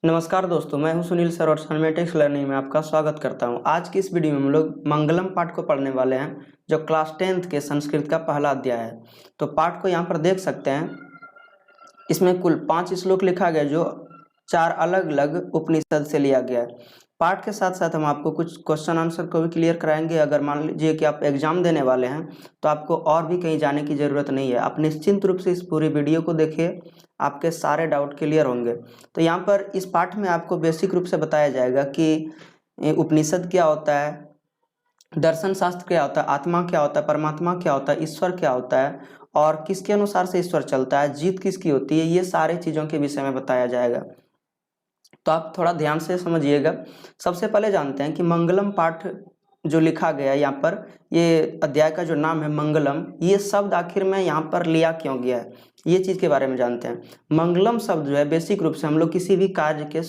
नमस्कार दोस्तों, मैं हूं सुनील सर और सनमेटिक्स लर्निंग में आपका स्वागत करता हूं। आज की इस वीडियो में हम लोग मंगलम पाठ को पढ़ने वाले हैं, जो क्लास 10th के संस्कृत का पहला अध्याय है। तो पाठ को यहां पर देख सकते हैं। इसमें कुल 5 श्लोक लिखा गया, जो 4 अलग अलग उपनिषद से लिया गया है। पाठ के साथ साथ हम आपको कुछ क्वेश्चन आंसर को भी क्लियर कराएंगे। अगर मान लीजिए कि आप एग्जाम देने वाले हैं तो आपको और भी कहीं जाने की ज़रूरत नहीं है। आप निश्चिंत रूप से इस पूरी वीडियो को देखिए, आपके सारे डाउट क्लियर होंगे। तो यहाँ पर इस पाठ में आपको बेसिक रूप से बताया जाएगा कि उपनिषद क्या होता है, दर्शन शास्त्र क्या होता है, आत्मा क्या होता है, परमात्मा क्या होता है, ईश्वर क्या होता है और किसके अनुसार से ईश्वर चलता है, जीत किसकी होती है, ये सारी चीज़ों के विषय में बताया जाएगा। तो आप थोड़ा ध्यान से समझिएगा। सबसे पहले जानते हैं कि मंगलम पाठ जो लिखा गया है यहाँ पर, ये अध्याय का जो नाम है मंगलम, ये शब्द आखिर में यहाँ पर लिया क्यों गया है, ये चीज़ के बारे में जानते हैं। मंगलम शब्द जो है बेसिक रूप से हम लोग किसी भी कार्य के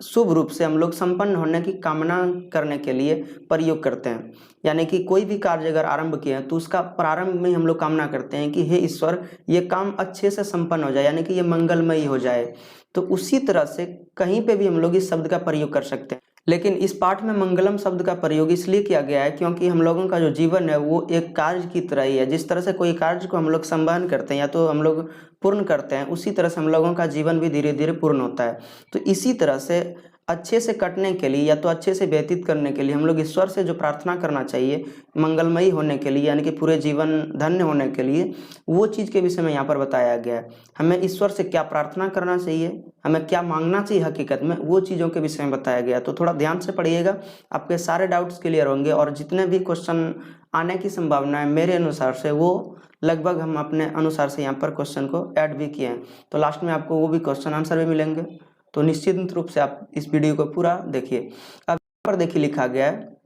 शुभ रूप से हम लोग संपन्न होने की कामना करने के लिए प्रयोग करते हैं। यानी कि कोई भी कार्य अगर आरंभ किए हैं तो उसका प्रारंभ में हम लोग कामना करते हैं कि हे ईश्वर, ये काम अच्छे से संपन्न हो जाए, यानी कि ये मंगलमयी हो जाए। तो उसी तरह से कहीं पे भी हम लोग इस शब्द का प्रयोग कर सकते हैं। लेकिन इस पाठ में मंगलम शब्द का प्रयोग इसलिए किया गया है क्योंकि हम लोगों का जो जीवन है वो एक कार्य की तरह ही है। जिस तरह से कोई कार्य को हम लोग संवहन करते हैं या तो हम लोग पूर्ण करते हैं, उसी तरह से हम लोगों का जीवन भी धीरे धीरे पूर्ण होता है। तो इसी तरह से अच्छे से कटने के लिए या तो अच्छे से व्यतीत करने के लिए हम लोग ईश्वर से जो प्रार्थना करना चाहिए मंगलमयी होने के लिए, यानी कि पूरे जीवन धन्य होने के लिए, वो चीज़ के विषय में यहाँ पर बताया गया है। हमें ईश्वर से क्या प्रार्थना करना चाहिए, हमें क्या मांगना चाहिए हकीकत में, वो चीज़ों के विषय में बताया गया। तो थोड़ा ध्यान से पढ़िएगा, आपके सारे डाउट्स क्लियर होंगे और जितने भी क्वेश्चन आने की संभावना है मेरे अनुसार से, वो लगभग हम अपने अनुसार से यहाँ पर क्वेश्चन को ऐड भी किए हैं। तो लास्ट में आपको वो भी क्वेश्चन आंसर भी मिलेंगे। तो निश्चित रूप से आप इस वीडियो को पूरा देखिए। अब यहाँ पर देखिए लिखा गया है,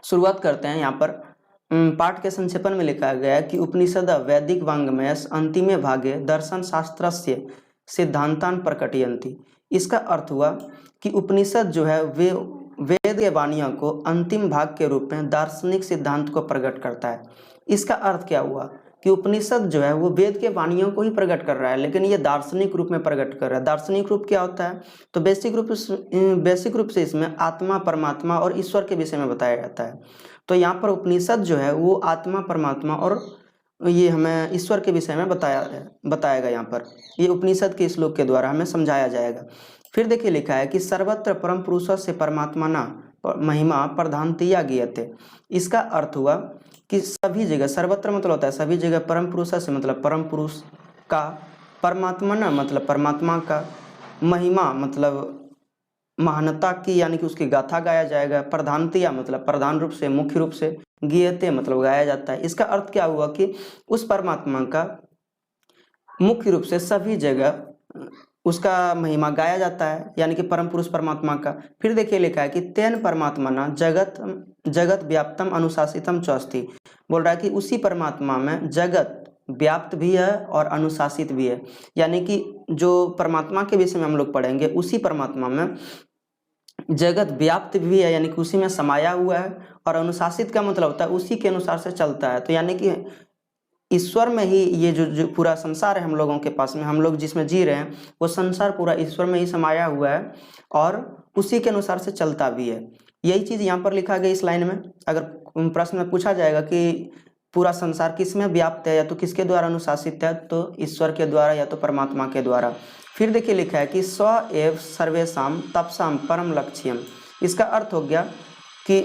शुरुआत करते हैं। यहाँ पर पाठ के संक्षेपण में लिखा गया है कि उपनिषद वैदिक वांग्मय अंतिमे भागे दर्शन शास्त्रस्य सिद्धांतान प्रकटयन्ति। इसका अर्थ हुआ कि उपनिषद जो है वे वेद के वाणियों को अंतिम भाग के रूप में दार्शनिक सिद्धांत को प्रकट करता है। इसका अर्थ क्या हुआ कि उपनिषद जो है वो वेद के वाणियों को ही प्रकट कर रहा है, लेकिन ये दार्शनिक रूप में प्रकट कर रहा है। दार्शनिक रूप क्या होता है, तो बेसिक रूप से इसमें आत्मा, परमात्मा और ईश्वर के विषय में बताया जाता है। तो यहाँ पर उपनिषद जो है वो आत्मा, परमात्मा और ये हमें ईश्वर के विषय में बताएगा। यहाँ पर ये उपनिषद के श्लोक के द्वारा हमें समझाया जाएगा। फिर देखिए लिखा है कि सर्वत्र परम पुरुष से परमात्मा ना महिमा प्रधानतया गीयते। इसका अर्थ हुआ कि सभी जगह, सर्वत्र मतलब होता है सभी जगह, परम पुरुष से मतलब परम पुरुष का, परमात्मा ना मतलब परमात्मा का, महिमा मतलब महानता की, यानी कि उसकी गाथा गाया जाएगा। प्रधानतया मतलब प्रधान रूप से, मुख्य रूप से, गीयते मतलब गाया जाता है। इसका अर्थ क्या हुआ कि उस परमात्मा का मुख्य रूप से सभी जगह उसका महिमा गाया जाता है, यानी कि परम पुरुष परमात्मा का। फिर देखिए लिखा है कि तेन परमात्मा ना जगत व्याप्तम अनुशासितम च अस्ति। बोल रहा है कि उसी परमात्मा में जगत व्याप्त भी है और अनुशासित भी है। यानी कि जो परमात्मा के विषय में हम लोग पढ़ेंगे, उसी परमात्मा में जगत व्याप्त भी है, यानी कि उसी में समाया हुआ है, और अनुशासित का मतलब होता है उसी के अनुसार से चलता है। तो यानी कि ईश्वर में ही ये जो पूरा संसार है हम लोगों के पास में, हम लोग जिसमें जी रहे हैं, वो संसार पूरा ईश्वर में ही समाया हुआ है और उसी के अनुसार से चलता भी है। यही चीज़ यहाँ पर लिखा गया इस लाइन में। अगर प्रश्न में पूछा जाएगा कि पूरा संसार किस में व्याप्त है या तो किसके द्वारा अनुशासित है, तो ईश्वर के द्वारा या तो परमात्मा के द्वारा। फिर देखिए लिखा है कि स्व एव सर्वेशम तपसाम परम लक्ष्यम। इसका अर्थ हो गया कि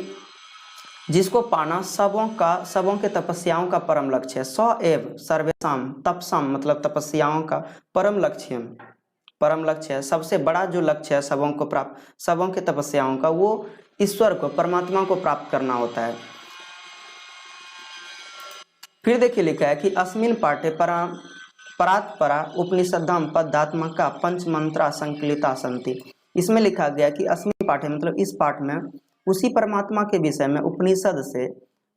जिसको पाना सबों के तपस्याओं का परम लक्ष्य है। स्व एव सर्वेशम तपसाम मतलब तपस्याओं का परम लक्ष्य है, सबसे बड़ा जो लक्ष्य है सबों के तपस्याओं का, वो ईश्वर को, परमात्मा को प्राप्त करना होता है। फिर देखिए लिखा है कि अस्मिन पाठे परात्परा उपनिषदम पदात्मका पंच मंत्रा संकलिता संति। इसमें लिखा गया कि अस्मिन पाठे मतलब इस पाठ में उसी परमात्मा के विषय में उपनिषद से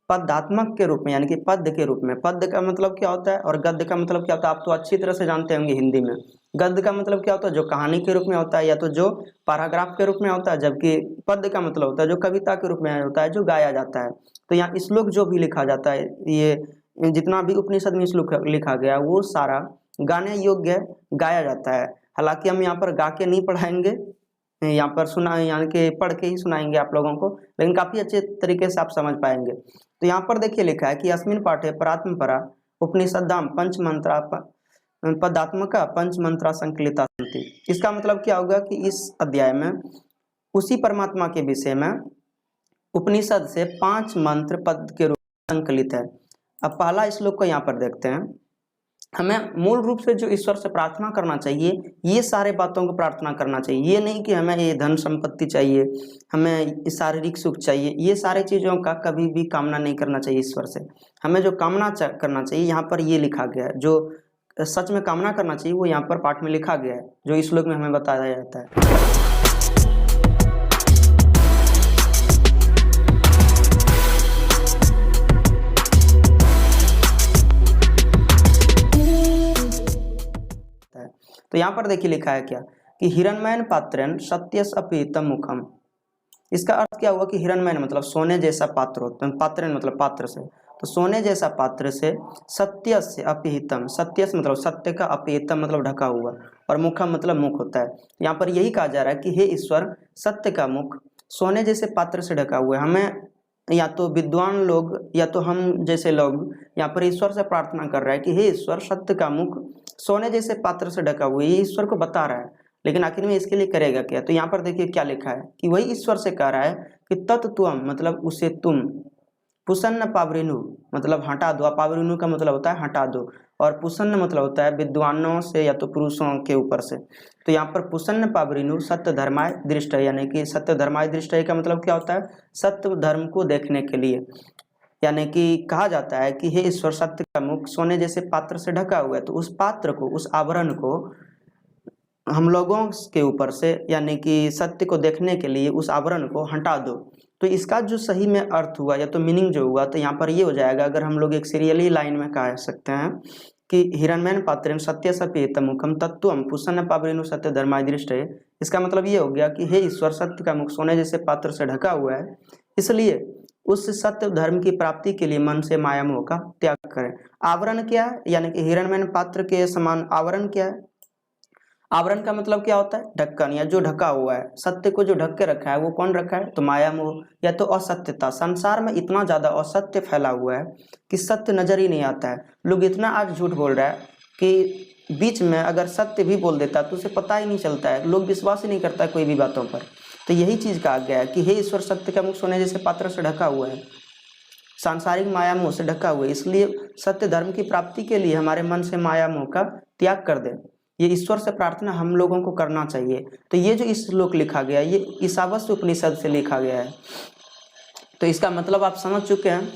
पदात्मक के रूप में, यानी कि पद के रूप में, पद का मतलब क्या होता है और गद्य का मतलब क्या होता है, आप तो अच्छी तरह से जानते होंगे हिंदी में। गद्य का मतलब क्या होता है, जो कहानी के रूप में होता है या तो जो पैराग्राफ के रूप में होता है, जबकि पद का मतलब होता है जो कविता के रूप में होता है, जो गाया जाता है। तो यहाँ श्लोक जो भी लिखा जाता है, ये जितना भी उपनिषद में श्लोक लिखा गया वो सारा गाने योग्य गाया जाता है। हालांकि हम यहाँ पर गा के नहीं पढ़ाएंगे, यहाँ पर सुना यानी कि पढ़ के ही सुनाएंगे आप लोगों को, लेकिन काफी अच्छे तरीके से आप समझ पाएंगे। तो यहाँ पर देखिए लिखा है कि अस्मिन् पाठे परात्मपरा उपनिषदाम पंच मंत्रा पदात्मका पंच मंत्रा संकलिता सन्ति। इसका मतलब क्या होगा कि इस अध्याय में उसी परमात्मा के विषय में उपनिषद से 5 मंत्र पद के रूप में संकलित है। अब पहला श्लोक को यहाँ पर देखते हैं। हमें मूल रूप से जो ईश्वर से प्रार्थना करना चाहिए, ये सारे बातों को प्रार्थना करना चाहिए। ये नहीं कि हमें ये धन संपत्ति चाहिए, हमें शारीरिक सुख चाहिए, ये सारे चीज़ों का कभी भी कामना नहीं करना चाहिए ईश्वर से। हमें जो कामना करना चाहिए, यहाँ पर ये लिखा गया है, जो सच में कामना करना चाहिए वो यहाँ पर पाठ में लिखा गया है, जो इस श्लोक में हमें बताया जाता है। तो यहाँ पर देखिए लिखा है क्या कि हिरण्मयन पात्रेण सत्यस अपि तम मुखम। इसका अर्थ क्या हुआ कि हिरण्मयन मतलब सोने जैसा पात्र होता है, पात्रेण मतलब पात्र से, तो सोने जैसा पात्र से सत्यस्य अपिहितम, सत्यस मतलब सत्य का, अपिहितम मतलब ढका हुआ, और मुखम मतलब मुख होता है। यहाँ पर यही कहा जा रहा है कि हे ईश्वर, सत्य का मुख सोने जैसे पात्र से ढका हुआ है। हमें या तो विद्वान लोग या तो हम जैसे लोग यहाँ पर ईश्वर से प्रार्थना कर रहा है कि हे ईश्वर, सत्य का मुख सोने जैसे पात्र से ढका हुआ है, ये ईश्वर को बता रहा है, लेकिन आखिर में इसके लिए करेगा क्या। तो यहाँ पर देखिए क्या लिखा है कि वही ईश्वर से कह रहा है कि तत्त्वम मतलब उसे तुम, पुसन्न पावरिनु मतलब हटा दो, पावरिनु का मतलब होता है हटा दो, और पुसन्न मतलब होता है विद्वानों से या तो पुरुषों के ऊपर से। तो यहाँ पर पुसन्न पावरिनु सत्य धर्माय दृष्टि, यानी कि सत्य धर्माय दृष्टि का मतलब क्या होता है, सत्य धर्म को देखने के लिए। यानी कि कहा जाता है कि हे ईश्वर, सत्य का मुख सोने जैसे पात्र से ढका हुआ है, तो उस पात्र को, उस आवरण को हम लोगों के ऊपर से, यानी कि सत्य को देखने के लिए उस आवरण को हटा दो। तो इसका जो सही में अर्थ हुआ या तो मीनिंग जो हुआ, तो यहाँ पर ये हो जाएगा, अगर हम लोग एक सीरियली लाइन में कह सकते हैं कि हिरण्मयन पात्रेण सत्य सपेत मुखम तत्वम पुसन्न पावरिनु सत्य धर्माय दृष्टि। इसका मतलब ये हो गया कि हे ईश्वर, सत्य का मुख सोने जैसे पात्र से ढका हुआ है, इसलिए उस सत्य धर्म की प्राप्ति के लिए मन से माया मोह का त्याग करें। आवरण क्या है, यानी कि हिरण्मयन पात्र के समान आवरण क्या है, आवरण का मतलब क्या होता है, ढक्कन, या जो ढका हुआ है, सत्य को जो ढक के रखा है वो कौन रखा है, तो माया मोह या तो असत्यता। संसार में इतना ज्यादा असत्य फैला हुआ है कि सत्य नजर ही नहीं आता है। लोग इतना आज झूठ बोल रहा है कि बीच में अगर सत्य भी बोल देता है तो उसे पता ही नहीं चलता है, लोग विश्वास ही नहीं करता है कोई भी बातों पर। तो यही चीज कहा गया है कि हे ईश्वर, सत्य का मुख सोने जैसे पात्र से ढका हुआ है, सांसारिक माया मोह से ढका हुआ है, इसलिए सत्य धर्म की प्राप्ति के लिए हमारे मन से माया मोह का त्याग कर दे। ये ईश्वर से प्रार्थना हम लोगों को करना चाहिए। तो ये जो इस श्लोक लिखा गया है, ये ईशावास्य उपनिषद से लिखा गया है। तो इसका मतलब आप समझ चुके हैं।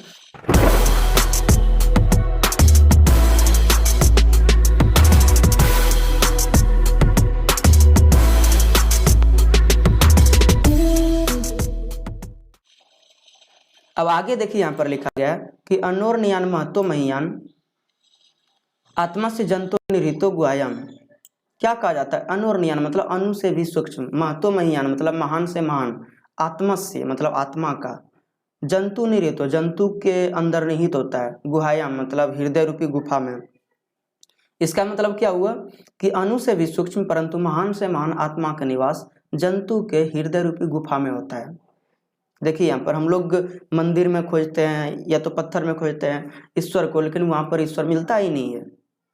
अब आगे देखिए, यहाँ पर लिखा गया है कि अनोर्नियान महतो महियान आत्मा से जंतु निहितो गुआयाम। क्या कहा जाता है, अनोर्नियान मतलब अनु से भी सूक्ष्म, महतो महियान मतलब महान से महान, आत्मा से मतलब आत्मा का, जंतु निहितो जंतु के अंदर निहित होता है, गुहायाम मतलब हृदय रूपी गुफा में। इसका मतलब क्या हुआ कि अनु से भी सूक्ष्म परंतु महान से महान आत्मा का निवास जंतु के हृदय रूपी गुफा में होता है। देखिए यहाँ पर हम लोग मंदिर में खोजते हैं या तो पत्थर में खोजते हैं ईश्वर को, लेकिन वहां पर ईश्वर मिलता ही नहीं है।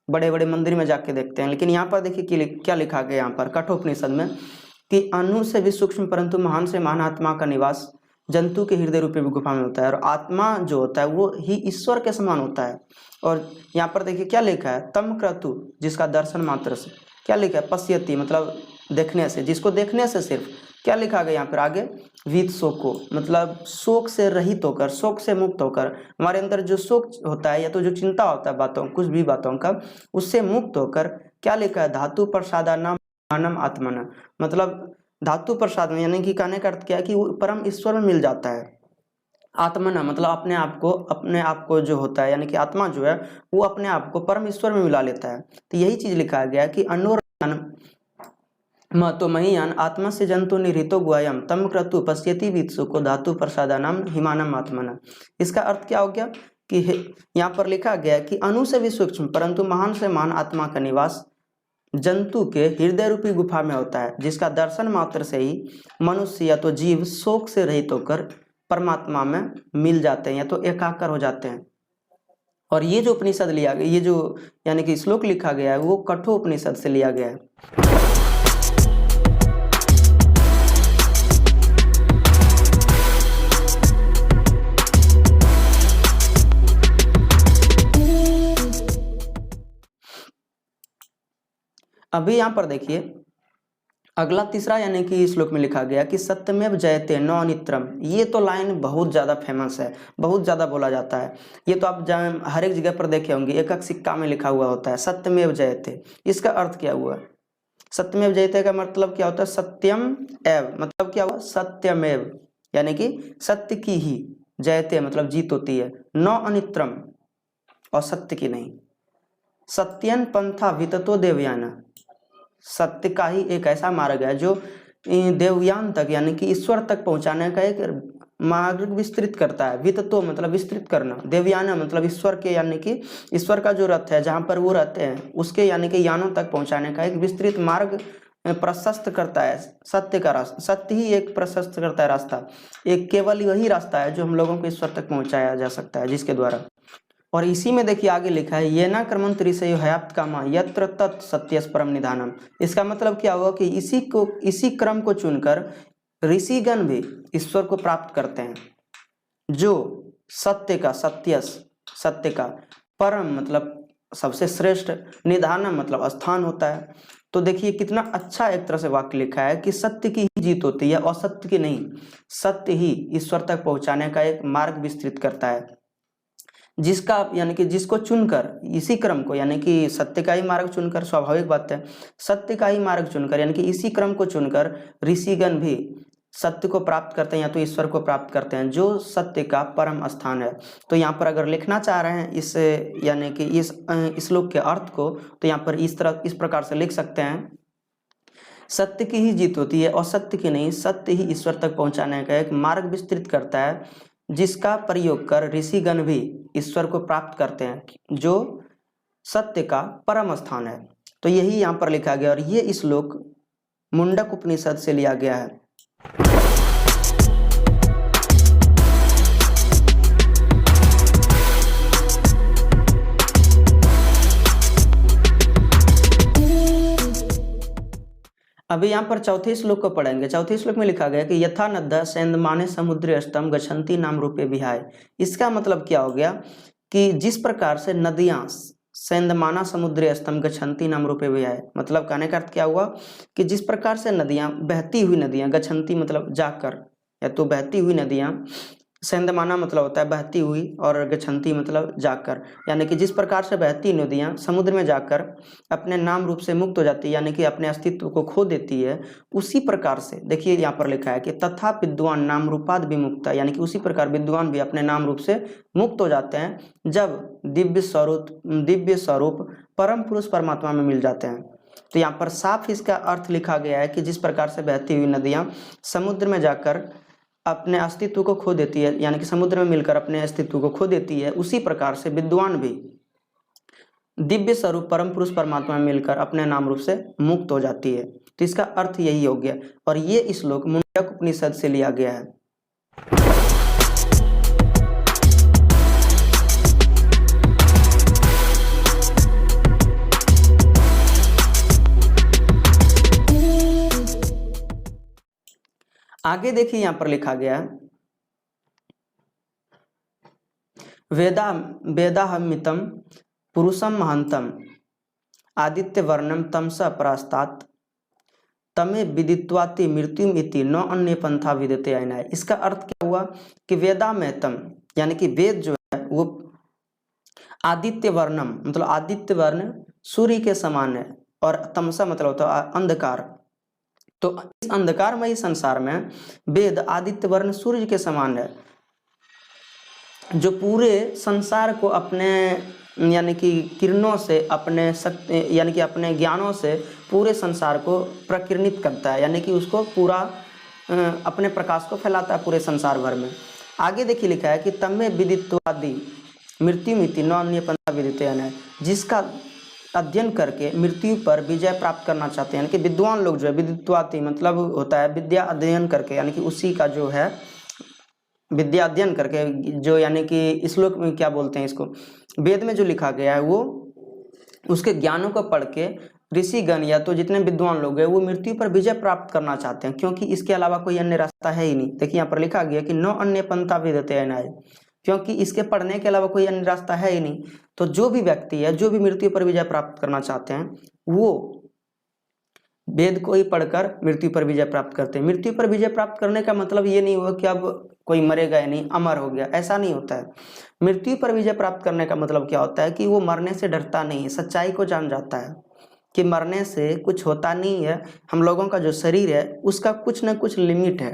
बड़े बड़े मंदिर में जाके देखते हैं, लेकिन यहाँ पर देखिए क्या लिखा गया यहाँ पर कठोपनिषद में कि अनु से भी सूक्ष्म परंतु महान से महान आत्मा का निवास जंतु के हृदय रूपी गुफा में होता है, और आत्मा जो होता है वो ही ईश्वर के समान होता है। और यहाँ पर देखिए क्या लिखा है, तम क्रतु जिसका दर्शन मात्र से, क्या लिखा है, पश्यति मतलब देखने से, जिसको देखने से सिर्फ, क्या लिखा गया यहाँ पर आगे, वीत शोको मतलब शोक से रहित होकर, शोक से मुक्त होकर, हमारे अंदर जो शोक होता है या तो जो चिंता होता है बातों, कुछ भी बातों का, उससे मुक्त होकर, क्या लिखा है, धातु प्रसादा नाम मानम आत्मन मतलब धातु प्रसाद में, यानी कि कहने का अर्थ क्या है कि वो परम ईश्वर में मिल जाता है। आत्मना मतलब अपने आप को जो होता है, यानी कि आत्मा जो है वो अपने आप को परम ईश्वर में मिला लेता है। तो यही चीज लिखा गया कि अनोर महतो महियान आत्मा से जंतु निहितो गुआयम तम क्रतु पश्यति वित्सु को धातु प्रसादानाम हिमानम आत्मना। इसका अर्थ क्या हो गया कि यहाँ पर लिखा गया कि अनु से भी सूक्ष्म परंतु महान से महान आत्मा का निवास जंतु के हृदय रूपी गुफा में होता है, जिसका दर्शन मात्र से ही मनुष्य या तो जीव शोक से रहित होकर परमात्मा में मिल जाते हैं या तो एकाकार हो जाते हैं। और ये जो उपनिषद लिया गया, ये जो यानी कि श्लोक लिखा गया है वो कठोपनिषद से लिया गया है। अभी यहाँ पर देखिए अगला तीसरा यानी कि श्लोक में लिखा गया कि सत्यमेव जयते न अनित्रम। ये तो लाइन बहुत ज़्यादा फेमस है, बहुत ज़्यादा बोला जाता है। ये तो आप हर एक जगह पर देखे होंगे, एक एक सिक्का में लिखा हुआ होता है सत्यमेव जयते। इसका अर्थ क्या हुआ? सत्यमेव जयते का मतलब क्या होता है? सत्यम एव मतलब क्या हुआ? सत्यमेव यानी कि सत्य की ही, जयते मतलब जीत होती है, न अनित्रम और सत्य की नहीं। सत्यन पंथा विततो देवयाना, सत्य का ही एक ऐसा मार्ग है जो देवयान तक यानी कि ईश्वर तक पहुंचाने का एक मार्ग विस्तृत करता है। विततो मतलब विस्तृत करना, देवयाना मतलब ईश्वर के यानी कि ईश्वर का जो रथ है जहाँ पर वो रहते हैं उसके यानी कि यानों तक पहुंचाने का एक विस्तृत मार्ग प्रशस्त करता है। सत्य का रास्ता, सत्य ही एक प्रशस्त करता है रास्ता। एक केवल वही रास्ता है जो हम लोगों को ईश्वर तक पहुंचाया जा सकता है, जिसके द्वारा। और इसी में देखिए आगे लिखा है ये ना कर्मंत ऋषयो हयाप्त कामा यत्र तत् सत्यस परम निधानम। इसका मतलब क्या हुआ कि इसी क्रम को चुनकर ऋषिगण भी ईश्वर को प्राप्त करते हैं, जो सत्य का सत्यस सत्य का परम मतलब सबसे श्रेष्ठ, निधानम मतलब स्थान होता है। तो देखिए कितना अच्छा एक तरह से वाक्य लिखा है कि सत्य की ही जीत होती है, असत्य की नहीं। सत्य ही ईश्वर तक पहुंचाने का एक मार्ग विस्तृत करता है, जिसका यानी कि जिसको चुनकर इसी क्रम को यानी कि सत्य का ही मार्ग चुनकर, स्वाभाविक बात है, सत्य का ही मार्ग चुनकर यानी कि इसी क्रम को चुनकर ऋषिगण भी सत्य को प्राप्त करते हैं या तो ईश्वर को प्राप्त करते हैं, जो सत्य का परम स्थान है। तो यहाँ पर अगर लिखना चाह रहे हैं इस यानी कि इस श्लोक के अर्थ को, तो यहाँ पर इस प्रकार से लिख सकते हैं, सत्य की ही जीत होती है और सत्य की नहीं। सत्य ही ईश्वर तक पहुंचाने का एक मार्ग विस्तृत करता है, जिसका प्रयोग कर ऋषिगण भी ईश्वर को प्राप्त करते हैं, जो सत्य का परम स्थान है। तो यही यहाँ पर लिखा गया और ये श्लोक मुंडक उपनिषद से लिया गया है। अभी यहाँ पर चौथे श्लोक को पढ़ेंगे। चौथे श्लोक में लिखा गया कि यथा नद्दा सेंदमाने समुद्री अष्टम गच्छन्ति नाम रूपे विहाय। इसका मतलब क्या हो गया कि जिस प्रकार से नदियां सेंदमाना समुद्री अष्टम गच्छन्ति नाम रूपे विहाय, मतलब कहने का अर्थ क्या हुआ कि जिस प्रकार से नदियां बहती हुई नदियां, गच्छन्ति मतलब जाकर या तो बहती हुई नदियां, सेंदमाना मतलब होता है बहती हुई और गच्छन्ति मतलब जाकर, यानी कि जिस प्रकार से बहती नदियां समुद्र में जाकर अपने नाम रूप से मुक्त हो जाती है यानी कि अपने अस्तित्व को खो देती है, उसी प्रकार से देखिए यहाँ पर लिखा है कि तथा विद्वान नाम रूपाद विमुक्ता, यानी कि उसी प्रकार विद्वान भी अपने नाम रूप से मुक्त हो जाते हैं जब दिव्य स्वरूप परम पुरुष परमात्मा में मिल जाते हैं। तो यहाँ पर साफ इसका अर्थ लिखा गया है कि जिस प्रकार से बहती हुई नदियां समुद्र में जाकर अपने अस्तित्व को खो देती है, यानी कि समुद्र में मिलकर अपने अस्तित्व को खो देती है, उसी प्रकार से विद्वान भी दिव्य स्वरूप परम पुरुष परमात्मा में मिलकर अपने नाम रूप से मुक्त हो जाती है। तो इसका अर्थ यही हो गया और ये श्लोक मुंडक उपनिषद से लिया गया है। आगे देखिए यहाँ पर लिखा गया वेदाहमितम पुरुषम महंतम आदित्य वर्णम तमस परास्तात तमे विदित्वाति मृत्युम इति न अन्य पंथा विदते आयना। इसका अर्थ क्या हुआ कि वेदामेतम यानी कि वेद जो है वो आदित्य वर्णम मतलब आदित्य वर्ण सूर्य के समान है और तमसा मतलब होता है अंधकार। तो इस अंधकारमयी संसार में वेद आदित्य वर्ण सूर्य के समान है, जो पूरे संसार को अपने यानी कि किरणों से अपने यानी कि अपने ज्ञानों से पूरे संसार को प्रकीर्णित करता है, यानी कि उसको पूरा अपने प्रकाश को फैलाता है पूरे संसार भर में। आगे देखिए लिखा है कि तमे विदित्वादि मृत्यु मिति न अन्य पंथा विदिते, जिसका अध्ययन करके मृत्यु पर विजय प्राप्त करना चाहते हैं। यानी कि विद्वान लोग जो है, विद्वत्वाति मतलब होता है विद्या अध्ययन करके, यानी कि उसी का जो है विद्या अध्ययन करके, जो यानी कि श्लोक में क्या बोलते हैं इसको, वेद में जो लिखा गया है वो उसके ज्ञानों को पढ़ के ऋषिगण या तो जितने विद्वान लोग हैं वो मृत्यु पर विजय प्राप्त करना चाहते हैं, क्योंकि इसके अलावा कोई अन्य रास्ता है ही नहीं। देखिए यहाँ पर लिखा गया कि न अन्य पंथा विद्यते अनाय, क्योंकि इसके पढ़ने के अलावा कोई अन्य रास्ता है ही नहीं। तो जो भी व्यक्ति है, जो भी मृत्यु पर विजय प्राप्त करना चाहते हैं, वो वेद को ही पढ़कर मृत्यु पर विजय प्राप्त करते हैं। मृत्यु पर विजय प्राप्त करने का मतलब ये नहीं हुआ कि अब कोई मरेगा या नहीं, अमर हो गया, ऐसा नहीं होता है। मृत्यु पर विजय प्राप्त करने का मतलब क्या होता है कि वो मरने से डरता नहीं है, सच्चाई को जान जाता है कि मरने से कुछ होता नहीं है। हम लोगों का जो शरीर है उसका कुछ ना कुछ लिमिट है,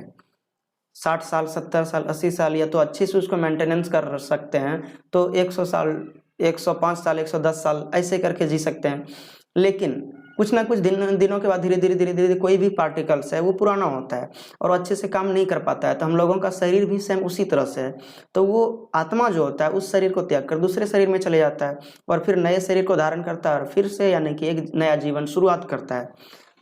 60 साल, 70 साल, 80 साल, या तो अच्छे से उसको मेंटेनेंस कर सकते हैं तो 100 साल, 105 साल, 110 साल ऐसे करके जी सकते हैं। लेकिन कुछ ना कुछ दिनों के बाद धीरे धीरे कोई भी पार्टिकल्स है वो पुराना होता है और अच्छे से काम नहीं कर पाता है। तो हम लोगों का शरीर भी सेम उसी तरह से है। तो वो आत्मा जो होता है उस शरीर को त्याग कर दूसरे शरीर में चले जाता है और फिर नए शरीर को धारण करता है और फिर से यानी कि एक नया जीवन शुरुआत करता है।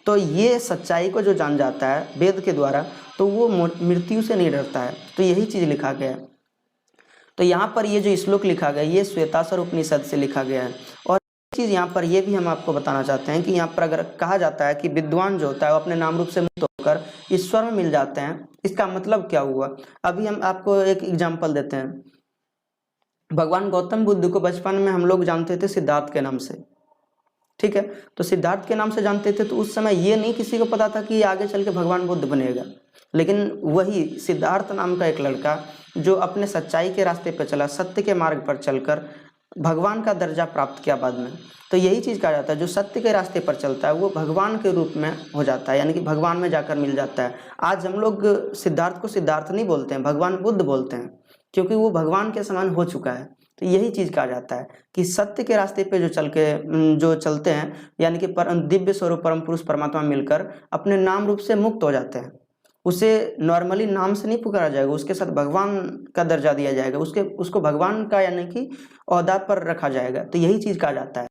तो ये सच्चाई को जो जान जाता है वेद के द्वारा, तो वो मृत्यु से नहीं डरता है। तो यही चीज लिखा गया है। तो यहाँ पर ये जो श्लोक लिखा गया ये श्वेताश्वर उपनिषद से लिखा गया है। और चीज यहाँ पर ये भी हम आपको बताना चाहते हैं कि यहाँ पर अगर कहा जाता है कि विद्वान जो होता है वो अपने नाम रूप से मुक्त होकर ईश्वर में मिल जाते हैं, इसका मतलब क्या हुआ? अभी हम आपको एक एग्जाम्पल देते हैं। भगवान गौतम बुद्ध को बचपन में हम लोग जानते थे सिद्धार्थ के नाम से, ठीक है। तो सिद्धार्थ के नाम से जानते थे, तो उस समय ये नहीं किसी को पता था कि आगे चल के भगवान बुद्ध बनेगा। लेकिन वही सिद्धार्थ नाम का एक लड़का जो अपने सच्चाई के रास्ते पर चला, सत्य के मार्ग पर चलकर भगवान का दर्जा प्राप्त किया बाद में। तो यही चीज कहा जाता है, जो सत्य के रास्ते पर चलता है वो भगवान के रूप में हो जाता है, यानी कि भगवान में जाकर मिल जाता है। आज हम लोग सिद्धार्थ को सिद्धार्थ नहीं बोलते हैं, भगवान बुद्ध बोलते हैं, क्योंकि वो भगवान के समान हो चुका है। तो यही चीज कहा जाता है कि सत्य के रास्ते पे जो चलते हैं, यानी कि दिव्य स्वरूप परम पुरुष परमात्मा मिलकर अपने नाम रूप से मुक्त हो जाते हैं। उसे नॉर्मली नाम से नहीं पुकारा जाएगा, उसके साथ भगवान का दर्जा दिया जाएगा, उसको भगवान का यानी कि ओहदा पर रखा जाएगा। तो यही चीज कहा जाता है।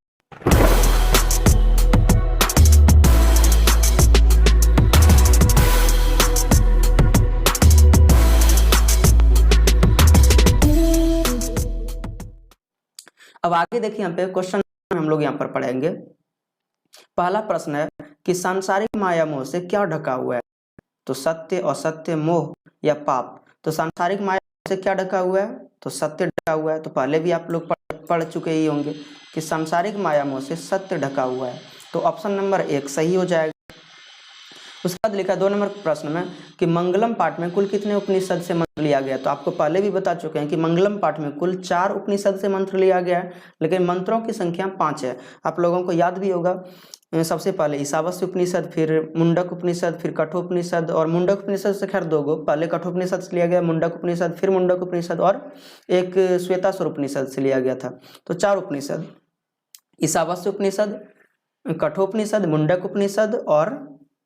अब आगे देखिए यहाँ पे क्वेश्चन हम लोग यहाँ पर पढ़ेंगे। पहला प्रश्न है कि सांसारिक माया मोह से क्या ढका हुआ है? तो सत्य, असत्य, मोह या पाप। तो सांसारिक माया से क्या ढका हुआ है? तो सत्य ढका हुआ है। तो पहले भी आप लोग पढ़ चुके ही होंगे कि सांसारिक माया मोह से सत्य ढका हुआ है। तो ऑप्शन नंबर 1 सही हो जाएगा। उसके बाद लिखा 2 नंबर प्रश्न में कि मंगलम पाठ में कुल कितने उपनिषद से मंत्र लिया गया? तो आपको पहले भी बता चुके हैं कि मंगलम पाठ में कुल 4 उपनिषद से मंत्र लिया गया है, लेकिन मंत्रों की संख्या 5 है। आप लोगों को याद भी होगा, सबसे पहले ईशावास्य उपनिषद, फिर मुंडक उपनिषद, फिर कठोपनिषद। और मुंडक उपनिषद से खैर 2 गो, पहले कठोपनिषद से लिया गया मुंडक उपनिषद, फिर मुंडक उपनिषद, और एक श्वेताश्वर उपनिषद से लिया गया था। तो 4 उपनिषद, ईशावास्य उपनिषद, कठोपनिषद, मुंडक उपनिषद और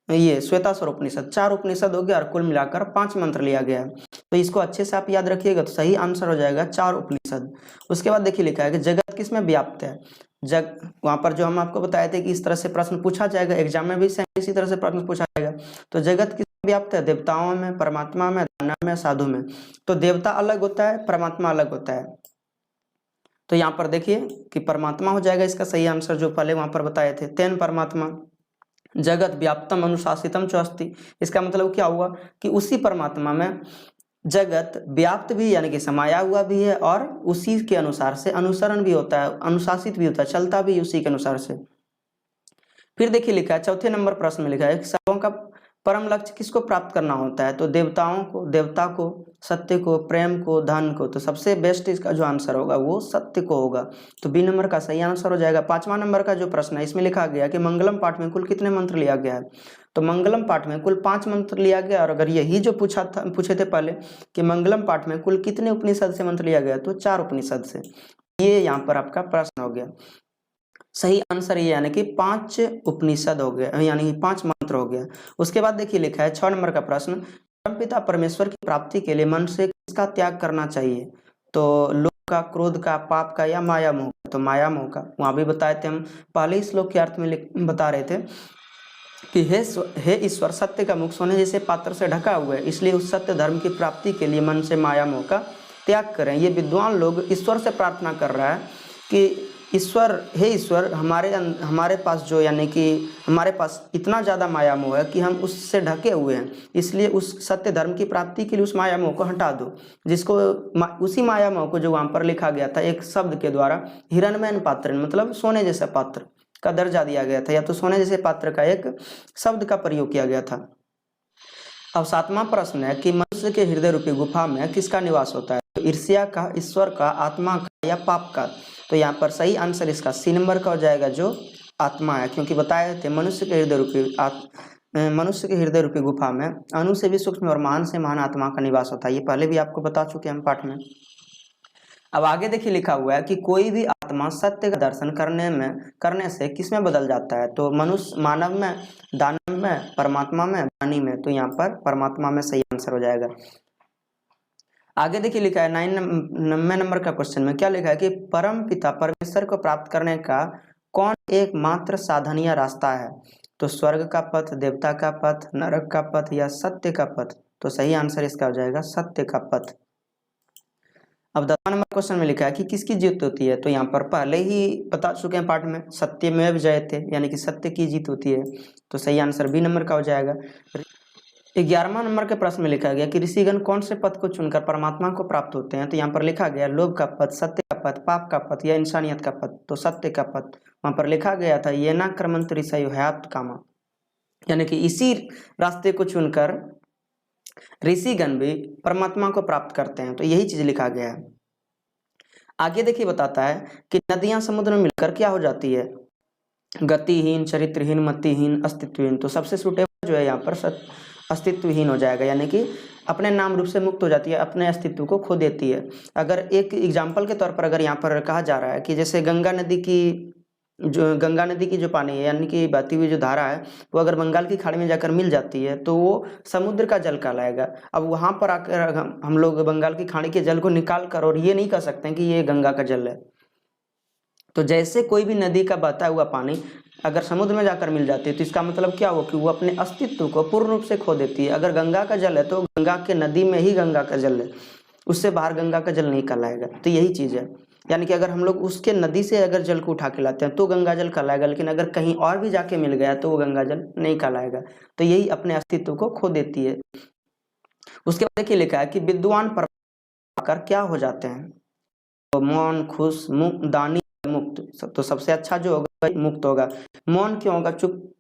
ये श्वेताश्वर उपनिषद, 4 उपनिषद हो गया और कुल मिलाकर 5 मंत्र लिया गया है। तो इसको अच्छे से आप याद रखिएगा, तो सही आंसर हो जाएगा 4 उपनिषद। उसके बाद देखिए लिखा है कि जगत किसमें व्याप्त है? वहां पर जो हम आपको बताए थे कि इस तरह से प्रश्न पूछा जाएगा, एग्जाम में भी इसी तरह से प्रश्न पूछा जाएगा। तो जगत किसमें व्याप्त है? देवताओं में, परमात्मा में, दानव में, साधु में। तो देवता अलग होता है, परमात्मा अलग होता है। तो यहाँ पर देखिए कि परमात्मा हो जाएगा इसका सही आंसर, जो पहले वहां पर बताए थे, तेन परमात्मा। जगत व्याप्तम अनुशासितम च अस्ति। इसका मतलब क्या हुआ कि उसी परमात्मा में जगत व्याप्त भी यानी कि समाया हुआ भी है, और उसी के अनुसार से अनुसरण भी होता है, अनुशासित भी होता है, चलता भी उसी के अनुसार से। फिर देखिए लिखा है 4थे नंबर प्रश्न में लिखा है सबों का परम लक्ष्य किसको प्राप्त करना होता है? तो देवताओं को, देवता को, सत्य को, प्रेम को, धन को। तो सबसे बेस्ट इसका जो आंसर होगा वो सत्य को होगा। तो बी नंबर का सही आंसर हो जाएगा। 5वां नंबर का जो प्रश्न है इसमें लिखा गया कि मंगलम पाठ में कुल कितने मंत्र लिया गया है? तो मंगलम पाठ में कुल 5 मंत्र लिया गया। और अगर यही जो पूछे थे पहले कि मंगलम पाठ में कुल कितने उपनिषद से मंत्र लिया गया, तो 4 उपनिषद से। ये यहाँ पर आपका प्रश्न हो गया। सही आंसर ये यानी कि 5 उपनिषद हो गया, यानी कि 5 मंत्र हो गया। उसके बाद देखिए लिखा है 6 नंबर का प्रश्न, परमपिता परमेश्वर की प्राप्ति के लिए मन से किसका त्याग करना चाहिए? तो लोभ का, क्रोध का, पाप का या माया मोह का। तो माया मोह का। वहाँ भी बताए थे हम, पहले ही श्लोक के अर्थ में बता रहे थे कि हे ईश्वर, सत्य का मुख सोने जैसे पात्र से ढका हुआ है, इसलिए उस सत्य धर्म की प्राप्ति के लिए मन से माया मोह का त्याग करें। ये विद्वान लोग ईश्वर से प्रार्थना कर रहा है कि ईश्वर, हे ईश्वर, हमारे पास जो, यानी कि हमारे पास इतना ज़्यादा माया मोह है कि हम उससे ढके हुए हैं, इसलिए उस सत्य धर्म की प्राप्ति के लिए उस माया मोह को हटा दो। जिसको उसी माया मोह को जो वहाँ पर लिखा गया था एक शब्द के द्वारा, हिरण्मय पात्र, मतलब सोने जैसा पात्र का दर्जा दिया गया था, या तो सोने जैसे पात्र का एक शब्द का प्रयोग किया गया था। अब 7वां प्रश्न है कि मनुष्य के हृदय रूपी गुफा में किसका निवास होता है? तो ईर्ष्या का, ईश्वर का, आत्मा का या पाप का? तो यहाँ पर सही आंसर इसका सी नंबर का हो जाएगा, जो आत्मा है, क्योंकि बताए थे मनुष्य के हृदय रूपी गुफा में अणु से भी सूक्ष्म और महान से महान आत्मा का निवास होता है। ये पहले भी आपको बता चुके हैं हम पाठ में। अब आगे देखिए लिखा हुआ है कि कोई भी आत्मा सत्य का दर्शन करने से किस में बदल जाता है? तो मनुष्य, मानव में, दानव में, परमात्मा में, वाणी में? तो यहाँ पर परमात्मा में सही आंसर हो जाएगा। आगे देखिए लिखा है 99 नंबर का क्वेश्चन में क्या लिखा है कि परम पिता परमेश्वर को प्राप्त करने का कौन एकमात्र साधन या रास्ता है? तो स्वर्ग का पथ, देवता का पथ, नरक का पथ या सत्य का पथ? तो सही आंसर इसका हो जाएगा सत्य का पथ। अब 10वां नंबर क्वेश्चन में लिखा है कि किसकी जीत होती है? तो यहाँ पर पहले ही बता चुके हैं पाठ में, सत्यमेव जयते, यानी कि सत्य की जीत होती है। तो सही आंसर बी नंबर का हो जाएगा। 11वां नंबर के प्रश्न में लिखा गया कि ऋषिगण कौन से पद को चुनकर परमात्मा को प्राप्त होते हैं? तो यहाँ पर लिखा गया लोभ का पद, सत्य का पद, पाप का पद या इंसानियत का पद? तो सत्य का पद। वहां पर लिखा गया था ये ना क्रमंत ऋषयो हयात कामा, यानी कि इसी रास्ते को चुनकर ऋषिगण भी परमात्मा को प्राप्त करते हैं। तो यही चीज लिखा गया है। आगे देखिए बताता है कि नदियां समुद्र में मिलकर क्या हो जाती है? गतिहीन, चरित्रहीन, मतिहीन, अस्तित्वहीन। तो सबसे सुटेबल जो है यहाँ पर अस्तित्वहीन हो जाएगा, यानी कि अपने नाम रूप से मुक्त हो जाती है, अपने अस्तित्व को खो देती है। अगर एक एग्जाम्पल के तौर पर अगर यहाँ पर कहा जा रहा है कि जैसे गंगा नदी की जो पानी है, यानी कि बहती हुई जो धारा है, वो अगर बंगाल की खाड़ी में जाकर मिल जाती है तो वो समुद्र का जल कहलाएगा। अब वहां पर आकर हम लोग बंगाल की खाड़ी के जल को निकाल कर और ये नहीं कह सकते हैं कि ये गंगा का जल है। तो जैसे कोई भी नदी का बहता हुआ पानी अगर समुद्र में जाकर मिल जाती है तो इसका मतलब क्या हुआ कि वो अपने अस्तित्व को पूर्ण रूप से खो देती है। अगर गंगा का जल है तो गंगा के नदी में ही गंगा का जल है, उससे बाहर गंगा का जल नहीं कहलाएगा। तो यही चीज है, यानी कि अगर हम लोग उसके नदी से अगर जल को उठा के लाते हैं तो गंगा जल कहलाएगा, लेकिन अगर कहीं और भी जाके मिल गया तो वो गंगा जल नहीं कहलाएगा। तो यही अपने अस्तित्व को खो देती है। उसके बाद देखिए लिखा है कि विद्वान पर क्या हो जाते हैं? तो मौन, खुश, मुक्त, दानी, मुक्त। तो सबसे अच्छा जो होगा मुक्त होगा। मौन क्यों होगा? चुप।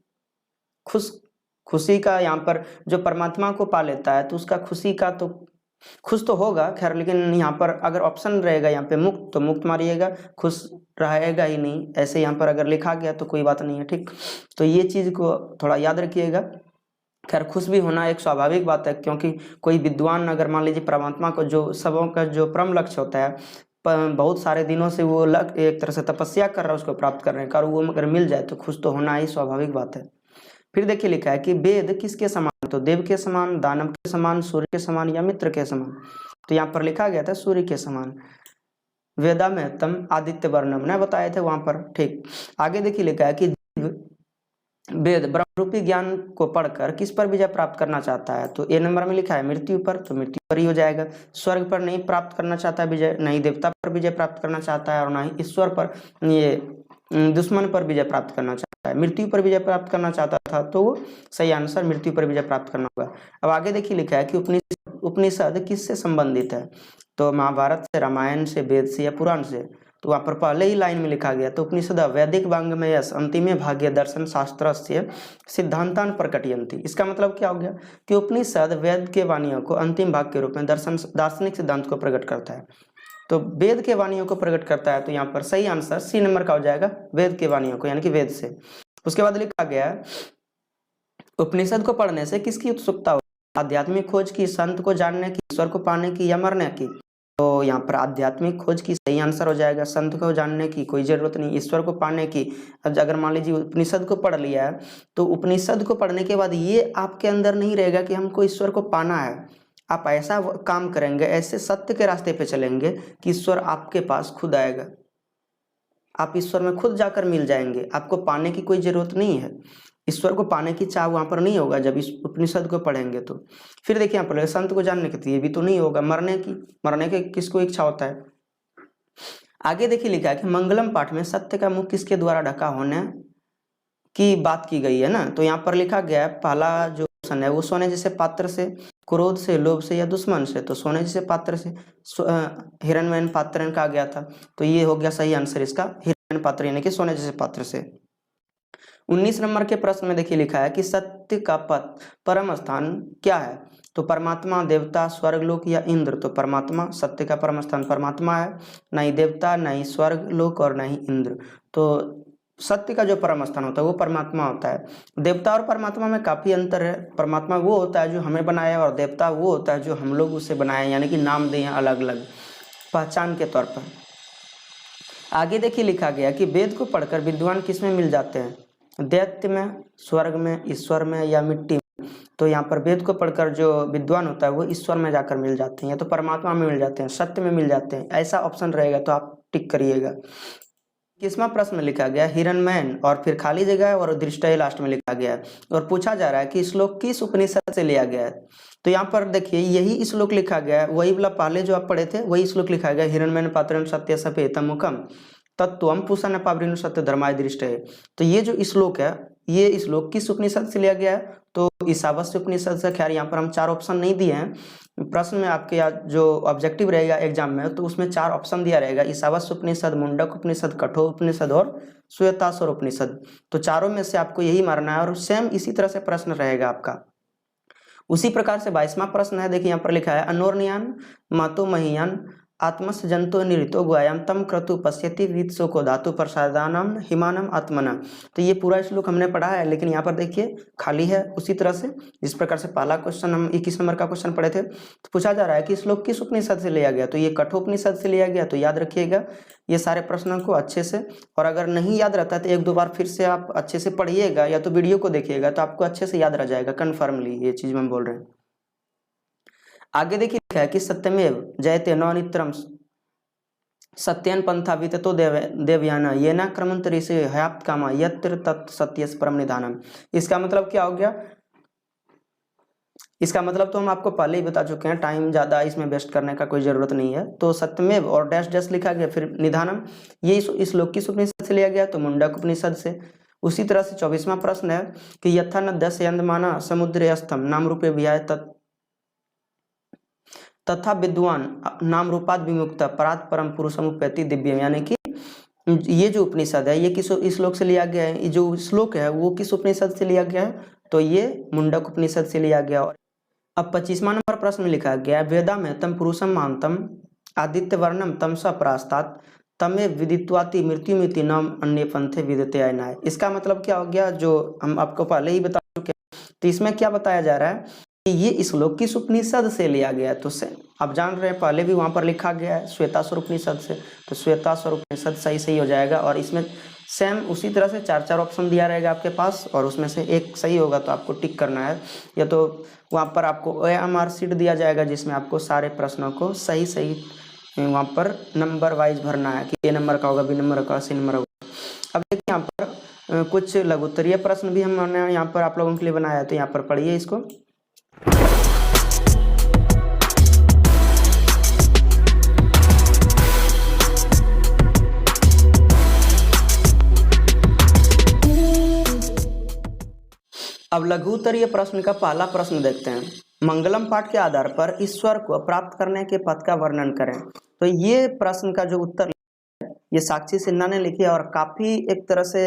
खुशी का, यहाँ पर जो परमात्मा को पा लेता है तो उसका खुशी का तो खुश तो होगा खैर, लेकिन यहाँ पर अगर ऑप्शन रहेगा यहाँ पे मुक्त तो मुक्त मारिएगा, खुश रहेगा ही नहीं। ऐसे यहाँ पर अगर लिखा गया तो कोई बात नहीं है, ठीक। तो ये चीज को थोड़ा याद रखिएगा। खैर खुश भी होना एक स्वाभाविक बात है, क्योंकि कोई विद्वान अगर मान लीजिए परमात्मा को, जो सबों का जो परम लक्ष्य होता है, बहुत सारे दिनों से वो एक तरह से तपस्या कर रहा है उसको प्राप्त करने का, और वो अगर मिल जाए तो खुश तो होना ही स्वाभाविक बात है। फिर देखिए लिखा है कि वेद किसके समान? तो देव के समान, दानव के समान, सूर्य के समान या मित्र के समान? तो यहाँ पर लिखा गया था सूर्य के समान। वेदा में तम आदित्य वर्णम ने बताए थे वहां पर, ठीक। आगे देखिए लिखा है कि वेद ब्रह्मरूपी ज्ञान को पढ़कर किस पर विजय प्राप्त करना चाहता है? तो ए नंबर में लिखा है मृत्यु पर, तो मृत्यु पर ही हो जाएगा। स्वर्ग पर नहीं प्राप्त करना चाहता है विजय, नहीं देवता पर विजय प्राप्त करना चाहता है, और ना ही ईश्वर पर, ये दुश्मन पर विजय प्राप्त करना चाहता है। मृत्यु पर विजय प्राप्त करना चाहता था, तो वो सही आंसर मृत्यु पर विजय प्राप्त करना होगा। अब आगे देखिए लिखा है कि उपनिषद किससे संबंधित है? तो महाभारत से, रामायण से, वेद से या पुराण से? तो वहाँ पर पहले ही लाइन में लिखा गया, तो उपनिषद वैदिक वांग्मय अंतिमे भाग्य दर्शन शास्त्र से सिद्धांतान प्रकटयन्ति। इसका मतलब क्या हो गया कि उपनिषद वेद के वाणियों को अंतिम भाग के रूप में दार्शनिक सिद्धांत को प्रकट करता है। तो वेद के वाणियों को प्रकट करता है, तो यहाँ पर सही आंसर सी नंबर का हो जाएगा, वेद के वाणियों को, यानी कि वेद से। उसके बाद लिखा गया है उपनिषद को पढ़ने से किसकी उत्सुकता हो? आध्यात्मिक खोज की, संत को जानने की, ईश्वर को पाने की या मरने की? तो यहाँ पर आध्यात्मिक खोज की सही आंसर हो जाएगा। संत को जानने की कोई जरूरत नहीं, ईश्वर को पाने की। अगर मान लीजिए उपनिषद को पढ़ लिया है तो उपनिषद को पढ़ने के बाद ये आपके अंदर नहीं रहेगा कि हमको ईश्वर को पाना है। आप ऐसा काम करेंगे, ऐसे सत्य के रास्ते पे चलेंगे कि ईश्वर आपके पास खुद आएगा। आप ईश्वर में खुद जाकर मिल जाएंगे, आपको पाने की कोई जरूरत नहीं है। ईश्वर को पाने की चाह वहां पर नहीं होगा जब इस उपनिषद को पढ़ेंगे तो। फिर देखिए यहाँ पर संत को जानने के लिए भी तो नहीं होगा, मरने की किसको इच्छा होता है। आगे देखिए लिखा है कि मंगलम पाठ में सत्य का मुख किसके द्वारा ढका होने की बात की गई है ना। तो यहाँ पर लिखा गया है पहला जो ऑप्शन है वो सोने जैसे पात्र से, क्रोध से, लोभ से या दुश्मन से। तो सोने जैसे पात्र से हिरण्मयन पात्र कहा गया था, तो ये हो गया सही आंसर इसका, हिरण्मयन पात्र यानी कि सोने जैसे पात्र से। 19 नंबर के प्रश्न में देखिए लिखा है कि सत्य का परम स्थान क्या है। तो परमात्मा, देवता, स्वर्गलोक या इंद्र। तो परमात्मा, सत्य का परम स्थान परमात्मा है, ना ही देवता, ना ही स्वर्गलोक और ना ही इंद्र। तो सत्य का जो परम स्थान होता है वो परमात्मा होता है। देवता और परमात्मा में काफी अंतर है। परमात्मा वो होता है जो हमें बनाया और देवता वो होता है जो हम लोग उसे बनाए, यानी कि नाम दिए अलग अलग पहचान के तौर पर। आगे देखिए लिखा गया कि वेद को पढ़कर विद्वान किस में मिल जाते हैं, दैत्य में, स्वर्ग में, ईश्वर में या मिट्टी में। तो यहाँ पर वेद को पढ़कर जो विद्वान होता है वो ईश्वर में जाकर मिल जाते हैं, या तो परमात्मा में मिल जाते हैं, सत्य में मिल जाते हैं। ऐसा ऑप्शन रहेगा तो आप टिक करिएगा। 21वां प्रश्न में लिखा गया हिरण्मयन और फिर खाली जगह है और दृष्टि लास्ट में लिखा गया है, और पूछा जा रहा है कि श्लोक किस उपनिषद से लिया गया है। तो यहाँ पर देखिए यही श्लोक लिखा गया है, वही वाला पहले जो आप पढ़े थे वही श्लोक लिखा गया, हिरण्मयन पात्रं सत्य सपेतम मुखम तत्वम पूषण पावृण सत्य धर्माय दृष्टि है। तो ये जो श्लोक है, ये श्लोक किस उपनिषद से लिया गया है, तो ईशावास्य उपनिषद से। खैर यहाँ पर हम 4 ऑप्शन नहीं दिए हैं, प्रश्न में आपके जो ऑब्जेक्टिव रहेगा एग्जाम में तो उसमें 4 ऑप्शन दिया रहेगा, ईशावास्य उपनिषद, मुंडक उपनिषद, कठोर उपनिषद और श्वेताश्वर उपनिषद। तो चारों में से आपको यही मारना है और सेम इसी तरह से प्रश्न रहेगा आपका। उसी प्रकार से 22वां प्रश्न है, देखिए यहाँ पर लिखा है अनोर्नियान मातो महियान आत्मस जंतो निरितो गुआयाम तम क्रतु पश्यति वित्सो को धातु प्रसादानम हिमानम आत्मना। तो ये पूरा श्लोक हमने पढ़ा है, लेकिन यहाँ पर देखिए खाली है उसी तरह से जिस प्रकार से पहला क्वेश्चन हम 21 नंबर का क्वेश्चन पढ़े थे। तो पूछा जा रहा है कि श्लोक किस उपनिषद से लिया गया, तो ये कठोपनिषद से लिया गया। तो याद रखिएगा ये सारे प्रश्नों को अच्छे से, और अगर नहीं याद रहता तो 1-2 बार फिर से आप अच्छे से पढ़िएगा या तो वीडियो को देखिएगा, तो आपको अच्छे से याद रह जाएगा कन्फर्मली, ये चीज हम बोल रहे हैं। आगे देखिए लिखा है कि सत्यमेव जयते नवनित्रम सत्यन पंथा विततो देवयाना ये न क्रमंतरी से हयाप्त कामा यत्र तत् सत्य परम निधानम। इसका मतलब क्या हो गया, इसका मतलब तो हम आपको पहले ही बता चुके हैं, टाइम ज्यादा इसमें वेस्ट करने का कोई जरूरत नहीं है। तो सत्यमेव और डैश डैश लिखा गया, फिर निधानम, ये इस श्लोक किस उपनिषद से लिया गया, तो मुंडक उपनिषद से। उसी तरह से 24वां प्रश्न है कि यथा न दस यंदमाना समुद्र अस्तम नाम रूपे विहाय तथा विद्वान नाम रूपाद विमुक्त परात परम पुरुषमुपैति दिव्यम। यानी कि ये जो उपनिषद है ये किस श्लोक से लिया गया है, ये जो श्लोक है वो किस उपनिषद से लिया गया है, तो ये मुंडक उपनिषद से लिया गया। अब 25वां नंबर प्रश्न में लिखा गया वेदा में तम पुरुषम महांतम आदित्य वर्णम तमसा परास्तात तमे विदित्वाति मृत्यु मिति नाम अन्य पंथे विदते आयनाय। इसका मतलब क्या हो गया, जो हम आपको पहले ही बता चुके हैं। तो इसमें क्या बताया जा रहा है कि ये श्लोक किस उपनिषद से लिया गया है, तो आप जान रहे हैं पहले भी वहां पर लिखा गया है श्वेताश्वर उपनिषद से, तो श्वेताश्वर उपनिषद सही हो जाएगा। और इसमें सेम उसी तरह से 4 ऑप्शन दिया रहेगा आपके पास, और उसमें से एक सही होगा तो आपको टिक करना है, या तो वहां पर आपको OMR शीट दिया जाएगा जिसमें आपको सारे प्रश्नों को सही वहां पर नंबर वाइज भरना है कि A नंबर का होगा, B नंबर का, C नंबर होगा। अब देखिए यहाँ पर कुछ लघुत्तरीय प्रश्न भी हमने यहाँ पर आप लोगों के लिए बनाया है, तो यहाँ पर पढ़िए इसको। अब लघुत्तरीय प्रश्न का पहला प्रश्न देखते हैं। मंगलम पाठ के आधार पर ईश्वर को प्राप्त करने के पथ का वर्णन करें। तो ये प्रश्न का जो उत्तर है ये साक्षी सिन्हा ने लिखी है, और काफी एक तरह से